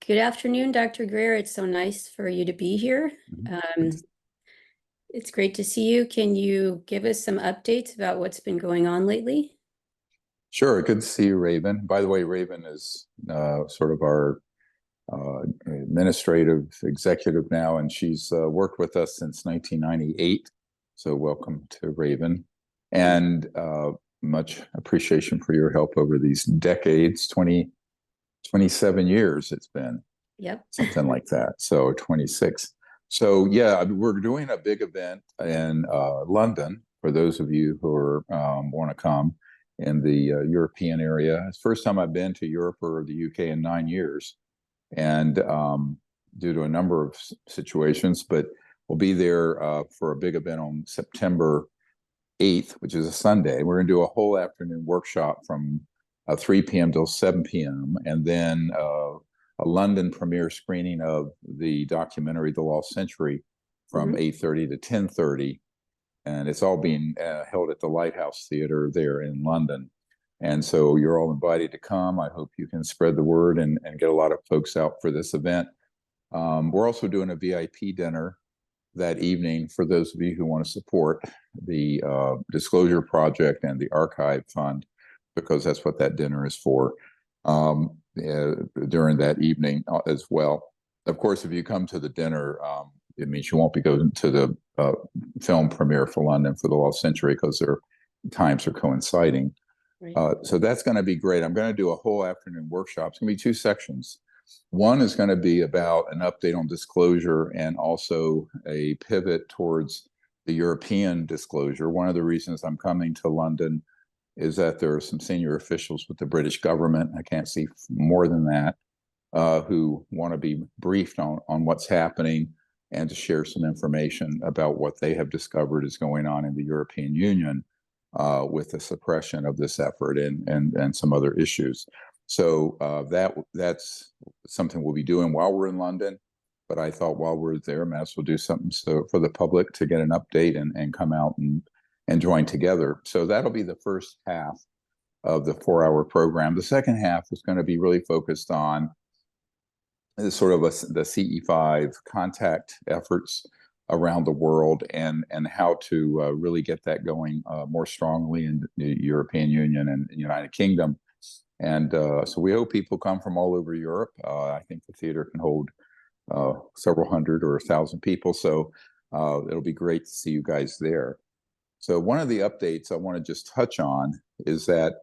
Good afternoon, Dr. Greer. It's so nice for you to be here. It's great to see you. Can you give us some updates about what's been going on lately? Sure. Good to see you, Raven. By the way, Raven is sort of our administrative executive now, and she's worked with us since 1998. So welcome to Raven. And much appreciation for your help over these decades, 27 years it's been. Yep. Something like that. So 26. So yeah, we're doing a big event in London for those of you who are want to come in the European area. It's the first time I've been to Europe or the UK in 9 years, and due to a number of situations, but we'll be there for a big event on September 8th, which is a Sunday. We're going to do a whole afternoon workshop from 3 p.m. till 7 p.m. and then a London premiere screening of the documentary The Lost Century from 8:30 to 10:30. And it's all being held at the Lighthouse Theatre there in London. And so you're all invited to come. I hope you can spread the word and get a lot of folks out for this event. We're also doing a VIP dinner that evening for those of you who want to support the Disclosure Project and the Archive Fund, because that's what that dinner is for, during that evening as well. Of course, if you come to the dinner, it means you won't be going to the film premiere for London for The Lost Century because their times are coinciding. Right. So that's going to be great. I'm going to do a whole afternoon workshop. It's going to be 2 sections. One is going to be about an update on disclosure and also a pivot towards the European disclosure. One of the reasons I'm coming to London is that there are some senior officials with the British government, I can't see more than that, who want to be briefed on what's happening and to share some information about what they have discovered is going on in the European Union with the suppression of this effort and some other issues. So that's something we'll be doing while we're in London. But I thought while we're there, might as well do something for the public to get an update and come out and join together. So that'll be the first half of the 4-hour program. The second half is going to be really focused on sort of the CE5 contact efforts around the world and how to really get that going more strongly in the European Union and the United Kingdom. And so we hope people come from all over Europe. I think the theater can hold several hundred or 1,000 people. So it'll be great to see you guys there. So one of the updates I want to just touch on is that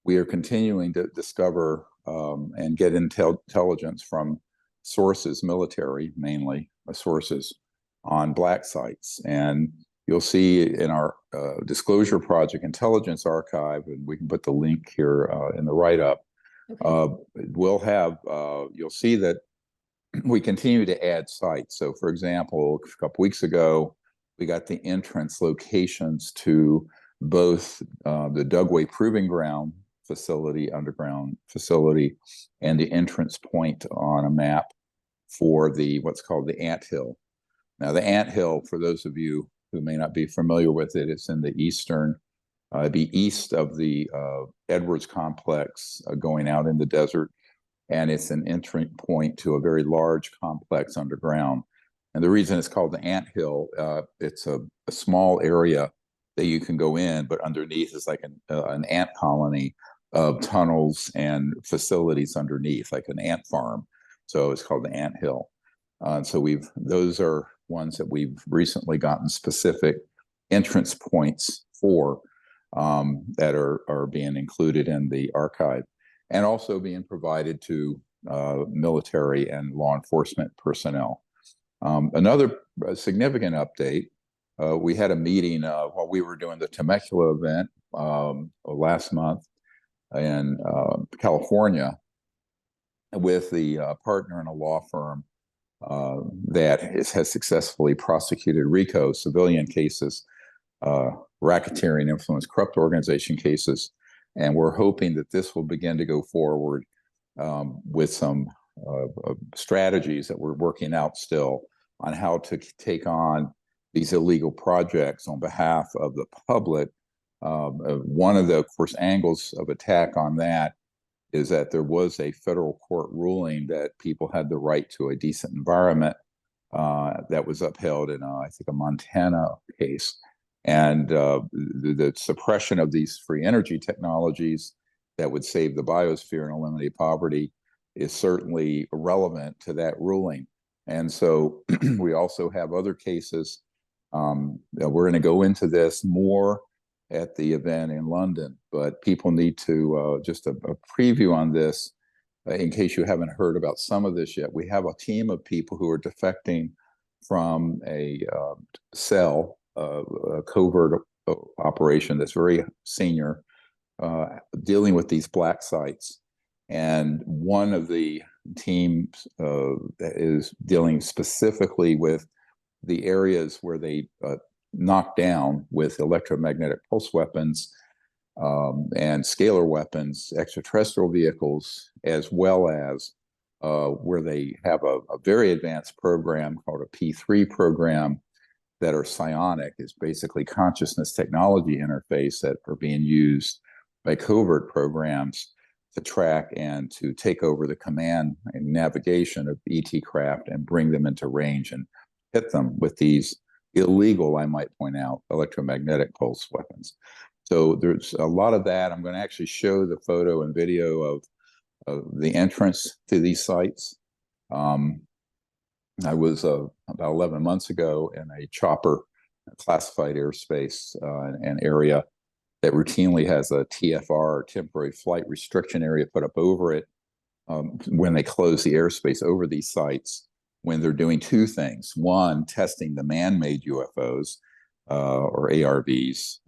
we are continuing to discover and get intelligence from sources, military mainly, sources on Black sites. And you'll see in our Disclosure Project Intelligence Archive, and we can put the link here in the write-up, we'll have, you'll see that we continue to add sites. So for example, a couple weeks ago, we got the entrance locations to both the Dugway Proving Ground facility, underground facility, and the entrance point on a map for the what's called the Ant Hill. Now, the Ant Hill, for those of you who may not be familiar with it, it's in the eastern, be east of the Edwards complex going out in the desert, and it's an entry point to a very large complex underground. And the reason it's called the Ant Hill, it's a small area that you can go in, but underneath is like an ant colony of tunnels and facilities underneath, like an ant farm. So it's called the Ant Hill. So those are ones that we've recently gotten specific entrance points for that are being included in the archive and also being provided to military and law enforcement personnel. Another significant update, we had a meeting while we were doing the Temecula event last month in California with the partner in a law firm that has successfully prosecuted RICO civilian cases, racketeering, influence, corrupt organization cases. And we're hoping that this will begin to go forward with some strategies that we're working out still on how to take on these illegal projects on behalf of the public. One of the, of course, angles of attack on that is that there was a federal court ruling that people had the right to a decent environment that was upheld in, I think, a Montana case. And the suppression of these free energy technologies that would save the biosphere and eliminate poverty is certainly relevant to that ruling. And so we also have other cases. We're going to go into this more at the event in London, but people need to just a preview on this in case you haven't heard about some of this yet. We have a team of people who are defecting from a cell, a covert operation that's very senior, dealing with these black sites. And one of the teams is dealing specifically with the areas where they knock down with electromagnetic pulse weapons and scalar weapons, extraterrestrial vehicles, as well as where they have a very advanced program called a P3 program that are psionic, is basically consciousness technology interface that are being used by covert programs to track and to take over the command and navigation of ET craft and bring them into range and hit them with these illegal, I might point out, electromagnetic pulse weapons. So there's a lot of that. I'm going to actually show the photo and video of the entrance to these sites. I was about 11 months ago in a chopper, classified airspace, an area that routinely has a TFR, or temporary flight restriction area, put up over it when they close the airspace over these sites, when they're doing two things. One, testing the man-made UFOs, or ARVs,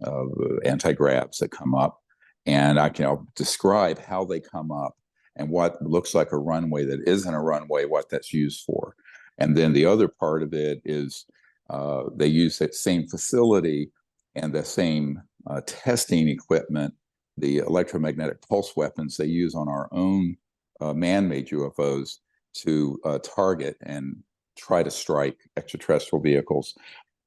anti-gravs that come up. And I'll describe how they come up and what looks like a runway that isn't a runway, what that's used for. And then the other part of it is they use that same facility and the same testing equipment, the electromagnetic pulse weapons they use on our own man-made UFOs to target and try to strike extraterrestrial vehicles.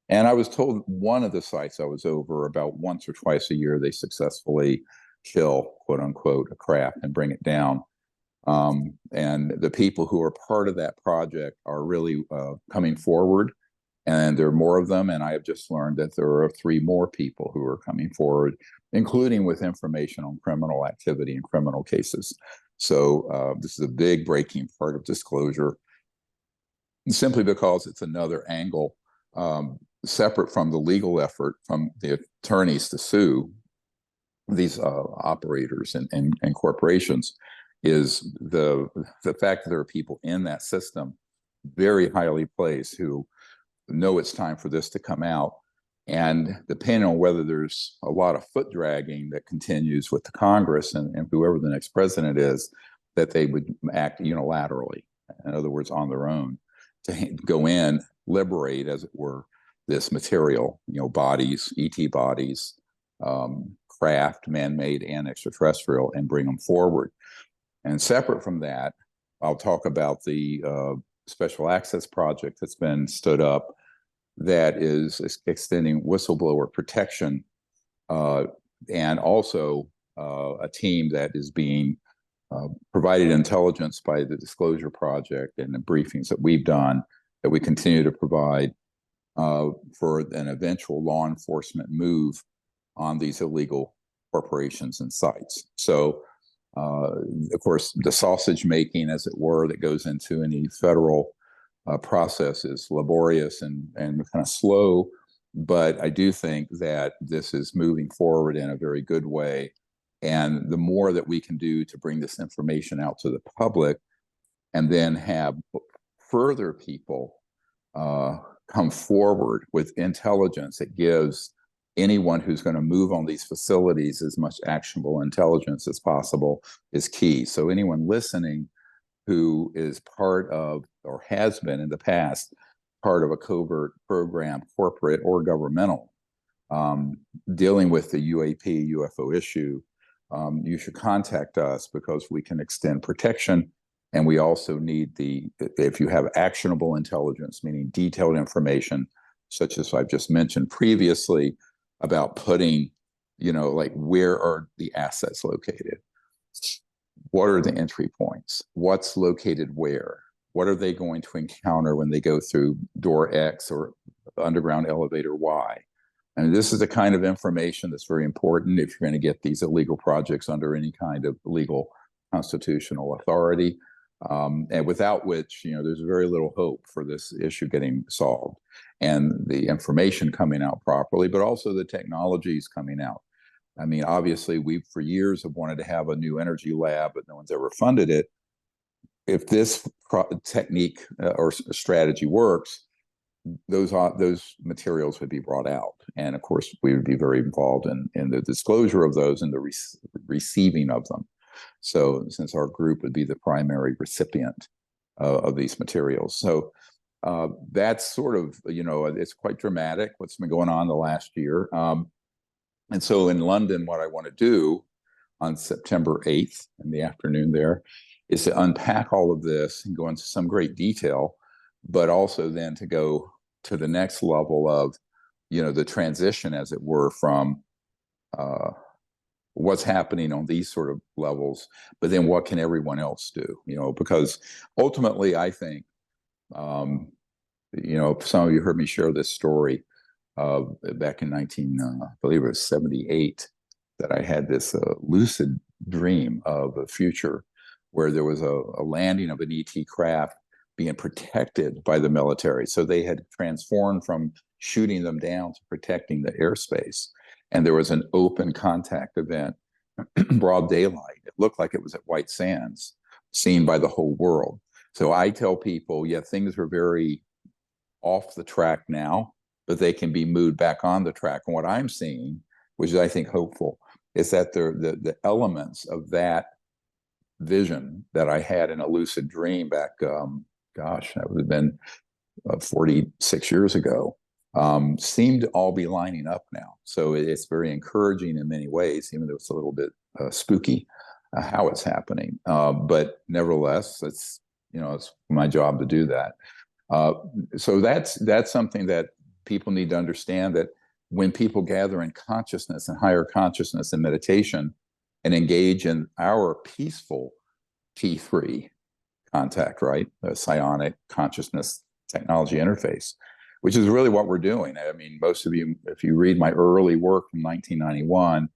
And I was told one of the sites I was over, about once or twice a year, they successfully kill, quote unquote, a craft and bring it down. And the people who are part of that project are really coming forward, and there are more of them. And I have just learned that there are 3 more people who are coming forward, including with information on criminal activity and criminal cases. So this is a big breaking part of disclosure, simply because it's another angle, separate from the legal effort from the attorneys to sue these operators and corporations, is the fact that there are people in that system, very highly placed, who know it's time for this to come out. And depending on whether there's a lot of foot dragging that continues with the Congress and whoever the next president is, that they would act unilaterally, in other words, on their own, to go in, liberate, as it were, this material, bodies, ET bodies, craft, man-made and extraterrestrial, and bring them forward. And separate from that, I'll talk about the special access project that's been stood up that is extending whistleblower protection, and also a team that is being provided intelligence by the Disclosure Project and the briefings that we've done, that we continue to provide for an eventual law enforcement move on these illegal corporations and sites. So, of course, the sausage making, as it were, that goes into any federal process is laborious and kind of slow, but I do think that this is moving forward in a very good way. And the more that we can do to bring this information out to the public, and then have further people come forward with intelligence that gives anyone who's going to move on these facilities as much actionable intelligence as possible, is key. So anyone listening who is part of, or has been in the past, part of a covert program, corporate or governmental, dealing with the UAP, UFO issue, you should contact us, because we can extend protection. And we also need if you have actionable intelligence, meaning detailed information, such as I've just mentioned previously, about putting, like, where are the assets located? what are the entry points? What's located where? What are they going to encounter when they go through door X or underground elevator Y? And this is the kind of information that's very important if you're going to get these illegal projects under any kind of legal constitutional authority, and without which, there's very little hope for this issue getting solved. And the information coming out properly, but also the technologies coming out. I mean, obviously, we for years have wanted to have a new energy lab, but no one's ever funded it. If this technique or strategy works, those materials would be brought out, and of course, we would be very involved in the disclosure of those and the receiving of them. So, since our group would be the primary recipient of these materials, so that's sort of it's quite dramatic what's been going on the last year. And so in London, what I want to do on September 8th in the afternoon there is to unpack all of this and go into some great detail, but also then to go to the next level of, the transition, as it were, from what's happening on these sort of levels, but then what can everyone else do? Because ultimately, I think, some of you heard me share this story back in 1978, that I had this lucid dream of a future where there was a landing of an ET craft being protected by the military. So they had transformed from shooting them down to protecting the airspace. And there was an open contact event, broad daylight. It looked like it was at White Sands, seen by the whole world. So I tell people, yeah, things are very off the track now, but they can be moved back on the track. And what I'm seeing, which is I think hopeful, is that the elements of that vision that I had in a lucid dream back, that would have been 46 years ago, seem to all be lining up now. So it's very encouraging in many ways, even though it's a little bit spooky how it's happening. But nevertheless, it's my job to do that. So that's something that people need to understand, that when people gather in consciousness and higher consciousness and meditation and engage in our peaceful T3 contact, right? The psionic consciousness technology interface, which is really what we're doing. I mean, most of you, if you read my early work from 1991,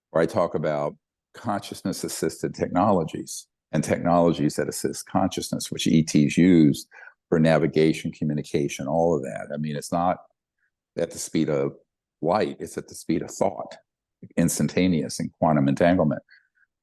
where I talk about consciousness assisted technologies and technologies that assist consciousness, which ETs use for navigation, communication, all of that. I mean, it's not at the speed of light, it's at the speed of thought, instantaneous and quantum entanglement.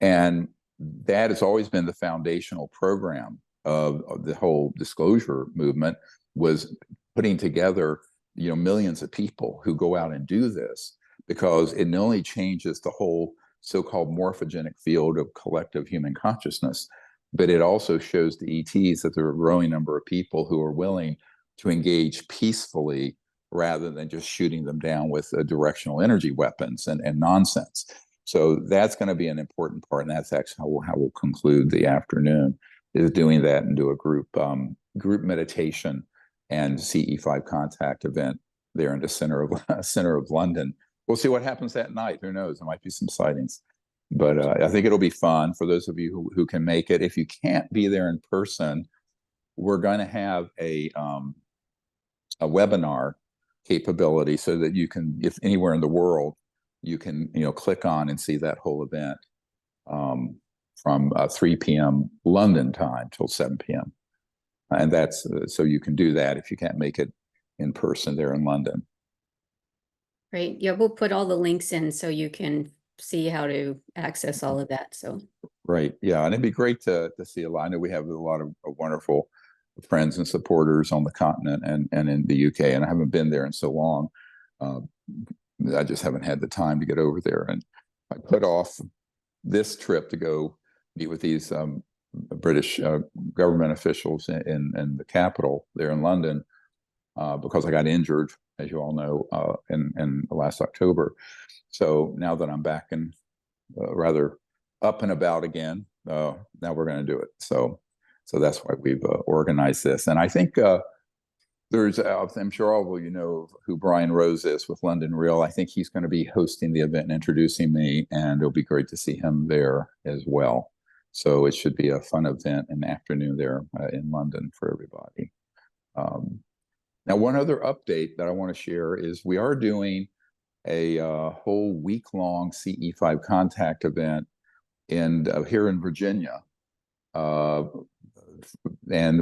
And that has always been the foundational program of the whole disclosure movement, was putting together, millions of people who go out and do this, because it not only changes the whole so-called morphogenic field of collective human consciousness, but it also shows the ETs that there are a growing number of people who are willing to engage peacefully rather than just shooting them down with directional energy weapons and nonsense. So that's going to be an important part, and that's actually how we'll conclude the afternoon, is doing that and do a group meditation and CE5 contact event there in the center of London. We'll see what happens that night. Who knows? There might be some sightings. But I think it'll be fun for those of you who can make it. If you can't be there in person, we're going to have a webinar capability so that you can, if anywhere in the world, you can click on and see that whole event from 3 p.m. London time till 7 p.m. And that's so you can do that if you can't make it in person there in London. Great. Yeah, we'll put all the links in so you can see how to access all of that. So right, yeah, and it'd be great to see a lot. I know we have a lot of wonderful friends and supporters on the continent and in the UK, and I haven't been there in so long. I just haven't had the time to get over there, and I put off this trip to go meet with these British government officials in the capital there in London because I got injured, as you all know, in last October. So now that I'm back and rather up and about again, now we're going to do it. So that's why we've organized this. And I think there's, I'm sure all of you know who Brian Rose is with London Real. I think he's going to be hosting the event and introducing me, and it'll be great to see him there as well. So it should be a fun event in the afternoon there in London for everybody. Now, one other update that I want to share is we are doing a whole week-long CE5 contact event here in Virginia. And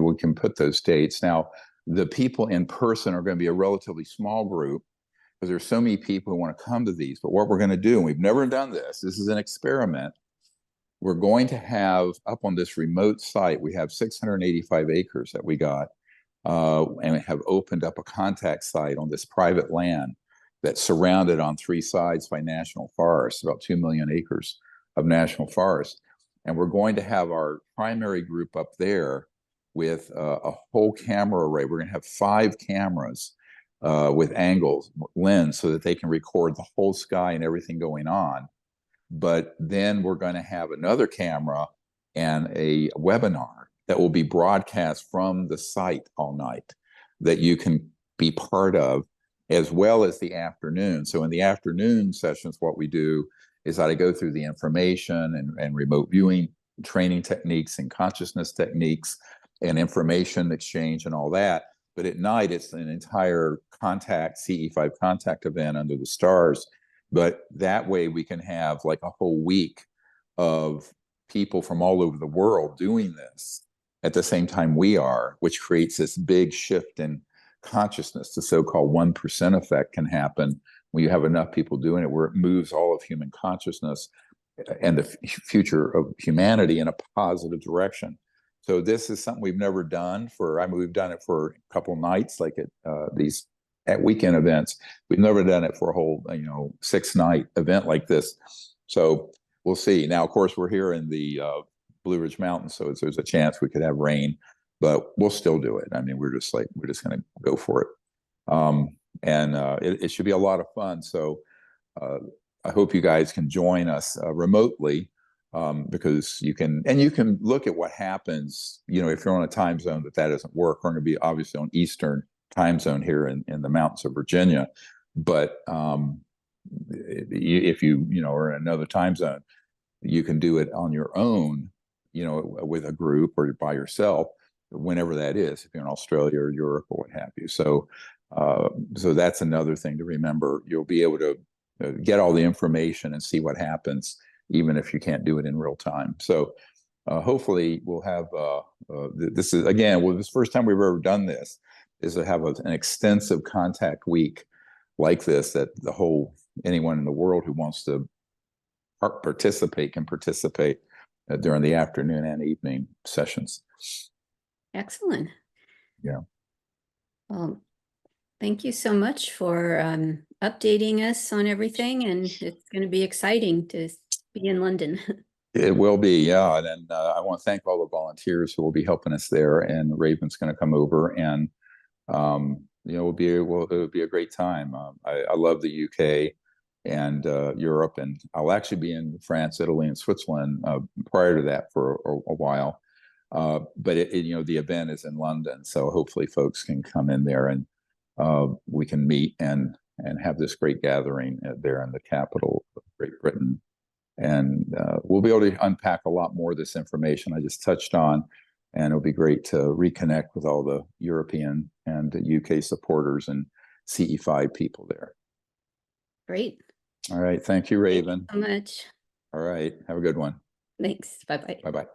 we can put those dates. Now, the people in person are going to be a relatively small group because there's so many people who want to come to these. But what we're going to do, and we've never done this, this is an experiment. We're going to have up on this remote site, we have 685 acres that we got, and we have opened up a contact site on this private land that's surrounded on 3 sides by national forests, about 2 million acres of national forest. And we're going to have our primary group up there with a whole camera array. We're going to have 5 cameras with angles, lens, so that they can record the whole sky and everything going on. But then we're going to have another camera and a webinar that will be broadcast from the site all night that you can be part of, as well as the afternoon. So in the afternoon sessions, what we do is that I go through the information and remote viewing training techniques and consciousness techniques and information exchange and all that. But at night, it's an entire CE5 contact event under the stars. But that way we can have like a whole week of people from all over the world doing this at the same time we are, which creates this big shift in consciousness. The so-called 1% effect can happen when you have enough people doing it, where it moves all of human consciousness and the future of humanity in a positive direction. So this is something we've never done we've done it for a couple nights, like at weekend events. We've never done it for a whole, 6-night event like this. So we'll see. Now, of course, we're here in the Blue Ridge Mountains, so there's a chance we could have rain, but we'll still do it. I mean, we're just going to go for it. It should be a lot of fun. So I hope you guys can join us remotely, because you can look at what happens, if you're on a time zone that doesn't work. We're going to be obviously on Eastern time zone here in the mountains of Virginia. But if you are in another time zone, you can do it on your own, with a group or by yourself, whenever that is, if you're in Australia or Europe or what have you. So that's another thing to remember. You'll be able to get all the information and see what happens, even if you can't do it in real time. So hopefully we'll have, this is, again, this first time we've ever done this, is to have an extensive contact week like this, that anyone in the world who wants to participate can participate during the afternoon and evening sessions. Excellent. Yeah. Well, thank you so much for updating us on everything, and it's going to be exciting to be in London. It will be, yeah. And I want to thank all the volunteers who will be helping us there. And Raven's going to come over, and it'll be a great time. I love the UK and Europe, and I'll actually be in France, Italy, and Switzerland prior to that for a while. But the event is in London, so hopefully folks can come in there and we can meet and have this great gathering there in the capital of Great Britain. And we'll be able to unpack a lot more of this information I just touched on, and it'll be great to reconnect with all the European and the UK supporters and CE5 people there. Great. All right. Thank you, Raven. Thank you so much. All right. Have a good one. Thanks. Bye-bye. Bye-bye.